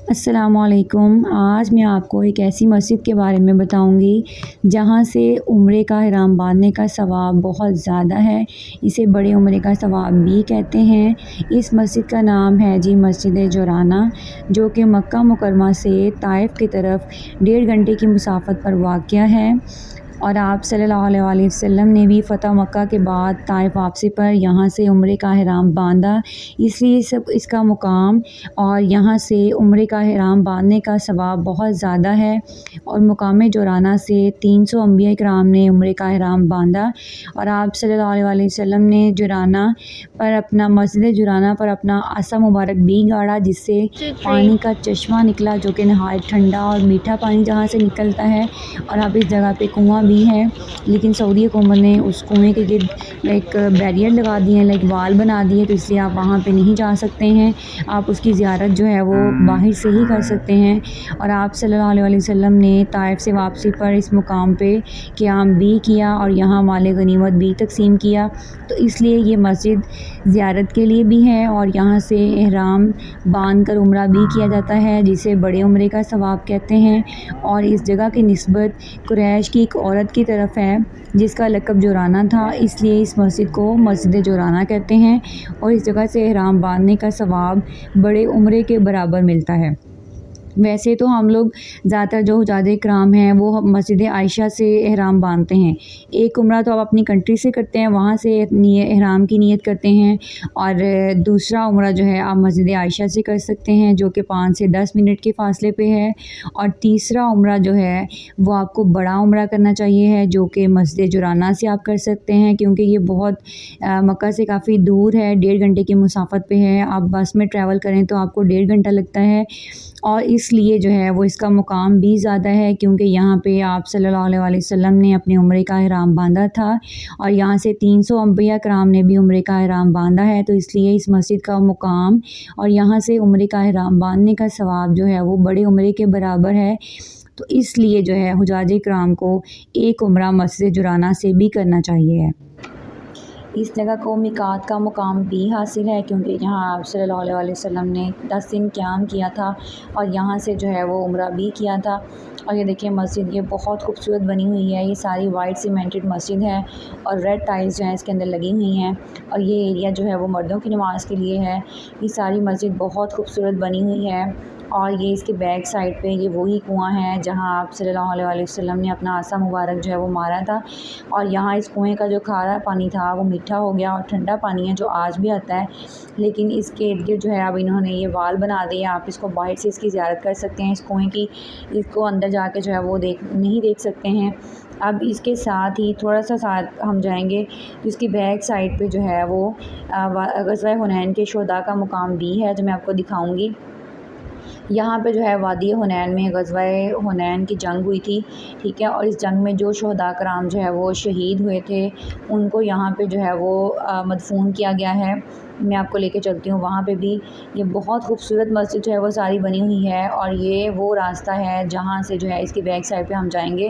السلام علیکم۔ آج میں آپ کو ایک ایسی مسجد کے بارے میں بتاؤں گی جہاں سے عمرے کا احرام باندھنے کا ثواب بہت زیادہ ہے۔ اسے بڑے عمرے کا ثواب بھی کہتے ہیں۔ اس مسجد کا نام ہے مسجد جورانہ، جو کہ مکہ مکرمہ سے طائف کی طرف 1.5 گھنٹے کی مسافت پر واقع ہے، اور آپ صلی اللہ علیہ وسلم نے بھی فتح مکہ کے بعد طائف واپسی پر یہاں سے عمرے کا احرام باندھا، اس لیے اس کا مقام اور یہاں سے عمرے کا احرام باندھنے کا ثواب بہت زیادہ ہے۔ اور مقام جورانہ سے 300 انبیاء کرام نے عمرے کا احرام باندھا، اور آپ صلی اللہ علیہ وسلم نے مسجد جورانہ پر اپنا عصا مبارک بھی گاڑا، جس سے پانی کا چشمہ نکلا، جو کہ نہایت ٹھنڈا اور میٹھا پانی جہاں سے نکلتا ہے۔ اور اب اس جگہ پہ کنواں بھی ہے، لیکن سعودی حکومت نے اس کنویں کے گرد ایک بیریئر لگا دیے ہیں، وال بنا دیے، تو اس لیے آپ وہاں پہ نہیں جا سکتے ہیں۔ آپ اس کی زیارت جو ہے وہ باہر سے ہی کر سکتے ہیں۔ اور آپ صلی اللہ علیہ وسلم نے طائف سے واپسی پر اس مقام پہ قیام بھی کیا اور یہاں مال غنیمت بھی تقسیم کیا، تو اس لیے یہ مسجد زیارت کے لیے بھی ہے، اور یہاں سے احرام باندھ کر عمرہ بھی کیا جاتا ہے، جسے بڑے عمرے کا ثواب کہتے ہیں۔ اور اس جگہ کی نسبت قریش کی ایک عورت کی طرف ہے جس کا لقب جورانہ تھا، اس لیے اس مسجد کو مسجد جورانہ کہتے ہیں، اور اس جگہ سے احرام باندھنے کا ثواب بڑے عمرے کے برابر ملتا ہے۔ ویسے تو ہم لوگ زیادہ تر جو حجاج کرام ہیں وہ مسجد عائشہ سے احرام باندھتے ہیں۔ ایک عمرہ تو آپ اپنی کنٹری سے کرتے ہیں، وہاں سے احرام کی نیت کرتے ہیں، اور دوسرا عمرہ جو ہے آپ مسجد عائشہ سے کر سکتے ہیں، جو کہ 5 سے 10 منٹ کے فاصلے پہ ہے۔ اور تیسرا عمرہ جو ہے وہ آپ کو بڑا عمرہ کرنا چاہیے ہے، جو کہ مسجد جورانہ سے آپ کر سکتے ہیں، کیونکہ یہ بہت مکہ سے کافی دور ہے، 1.5 گھنٹے کی مسافت پہ ہے۔ آپ بس میں ٹریول کریں تو آپ کو 1.5 گھنٹہ لگتا ہے، اور اس لیے جو ہے وہ اس کا مقام بھی زیادہ ہے، کیونکہ یہاں پہ آپ صلی اللہ علیہ وسلم نے اپنے عمرے کا احرام باندھا تھا، اور یہاں سے 300 انبیاء کرام نے بھی عمرے کا احرام باندھا ہے، تو اس لیے اس مسجد کا مقام اور یہاں سے عمرے کا احرام باندھنے کا ثواب جو ہے وہ بڑے عمرے کے برابر ہے۔ تو اس لیے جو ہے حجاج کرام کو ایک عمرہ مسجد جورانہ سے بھی کرنا چاہیے ہے۔ اس جگہ کو میقات کا مقام بھی حاصل ہے، کیونکہ یہاں آپ صلی اللہ علیہ وسلم نے 10 دن قیام کیا تھا، اور یہاں سے جو ہے وہ عمرہ بھی کیا تھا۔ اور یہ دیکھیں مسجد یہ بہت خوبصورت بنی ہوئی ہے، یہ ساری وائٹ سیمنٹڈ مسجد ہے، اور ریڈ ٹائلز جو ہیں اس کے اندر لگی ہوئی ہیں، اور یہ ایریا جو ہے وہ مردوں کی نماز کے لیے ہے۔ یہ ساری مسجد بہت خوبصورت بنی ہوئی ہے، اور یہ اس کے بیک سائڈ پہ یہ وہی کنواں ہے جہاں آپ صلی اللہ علیہ وسلم نے اپنا عصا مبارک جو ہے وہ مارا تھا، اور یہاں اس کنویں کا جو کھارا پانی تھا وہ میٹھا ہو گیا، اور ٹھنڈا پانی ہے جو آج بھی آتا ہے، لیکن اس کے ارد گرد جو ہے اب انہوں نے یہ وال بنا دیا، آپ اس کو باہر سے اس کی زیارت کر سکتے ہیں، اس کنویں کی، اس کو اندر جا کے جو ہے وہ نہیں دیکھ سکتے ہیں۔ اب اس کے ساتھ ہی تھوڑا سا ساتھ ہم جائیں گے، اس کی بیک سائڈ پہ جو ہے وہ غزوہ حنین کے شہداء کا مقام بھی ہے، جو میں آپ کو دکھاؤں گی۔ یہاں پہ جو ہے وادی حنین میں غزوہ حنین کی جنگ ہوئی تھی، ٹھیک ہے، اور اس جنگ میں جو شہداء کرام جو ہے وہ شہید ہوئے تھے، ان کو یہاں پہ جو ہے وہ مدفون کیا گیا ہے۔ میں آپ کو لے کے چلتی ہوں وہاں پہ بھی۔ یہ بہت خوبصورت مسجد جو ہے وہ ساری بنی ہوئی ہے، اور یہ وہ راستہ ہے جہاں سے جو ہے اس کی بیک سائڈ پہ ہم جائیں گے،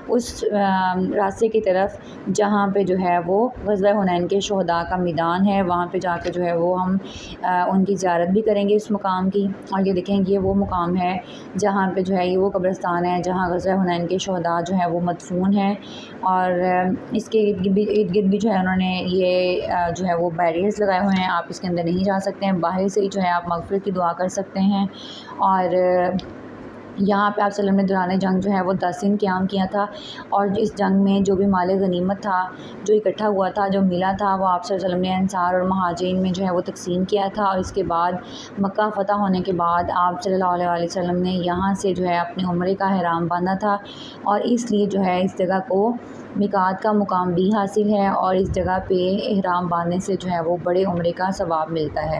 اس راستے کی طرف جہاں پہ جو ہے وہ غزوہ حنین کے شہداء کا میدان ہے، وہاں پہ جا کے جو ہے وہ ہم ان کی زیارت بھی کریں گے اس مقام کی۔ اور یہ دیکھیں یہ وہ مقام ہے جہاں پہ جو ہے یہ وہ قبرستان ہے جہاں غزوہ حنین کے شہداء جو ہے وہ مدفون ہیں، اور اس کے ارد گرد بھی جو ہے انہوں نے یہ جو ہے وہ بیریئرز لگائے ہوئے ہیں، آپ اس کے اندر نہیں جا سکتے ہیں، باہر سے ہی جو ہے آپ مغفرت کی دعا کر سکتے ہیں۔ اور یہاں پہ آپ صلی اللہ علیہ وسلم نے دوران جنگ جو ہے وہ 10 دن قیام کیا تھا، اور اس جنگ میں جو بھی مال غنیمت تھا، جو اکٹھا ہوا تھا، جو ملا تھا، وہ آپ صلی اللہ علیہ وسلم نے انصار اور مہاجرین میں جو ہے وہ تقسیم کیا تھا، اور اس کے بعد مکہ فتح ہونے کے بعد آپ صلی اللہ علیہ وسلم نے یہاں سے جو ہے اپنے عمرے کا احرام باندھا تھا، اور اس لیے جو ہے اس جگہ کو میقات کا مقام بھی حاصل ہے، اور اس جگہ پہ احرام باندھنے سے جو ہے وہ بڑے عمرے کا ثواب ملتا ہے۔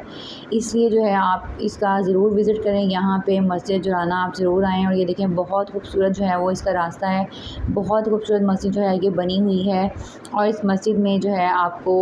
اس لیے جو ہے آپ اس کا ضرور وزٹ کریں، یہاں پہ مسجد جورانہ آپ ضرور آئیں۔ اور یہ دیکھیں بہت خوبصورت جو ہے وہ اس کا راستہ ہے، بہت خوبصورت مسجد جو ہے یہ بنی ہوئی ہے، اور اس مسجد میں جو ہے آپ کو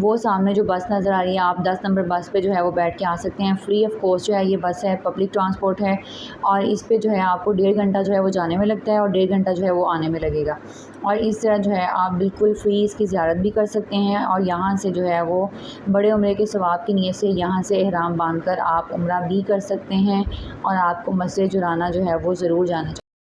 وہ سامنے جو بس نظر آ رہی ہے، آپ 10 نمبر بس پہ جو ہے وہ بیٹھ کے آ سکتے ہیں، فری آف کاسٹ جو ہے یہ بس ہے، پبلک ٹرانسپورٹ ہے، اور اس پہ جو ہے آپ کو 1.5 گھنٹہ جو ہے وہ جانے میں لگتا ہے، اور 1.5 گھنٹہ جو ہے وہ آنے میں لگے گا۔ اور اس طرح جو ہے آپ بالکل فری اس کی زیارت بھی کر سکتے ہیں، اور یہاں سے جو ہے وہ بڑے عمرے کے ثواب کی نیت سے یہاں سے احرام باندھ کر آپ عمرہ بھی کر سکتے ہیں، اور آپ کو مسجد جرانہ جو ہے وہ ضرور جانا چاہیے۔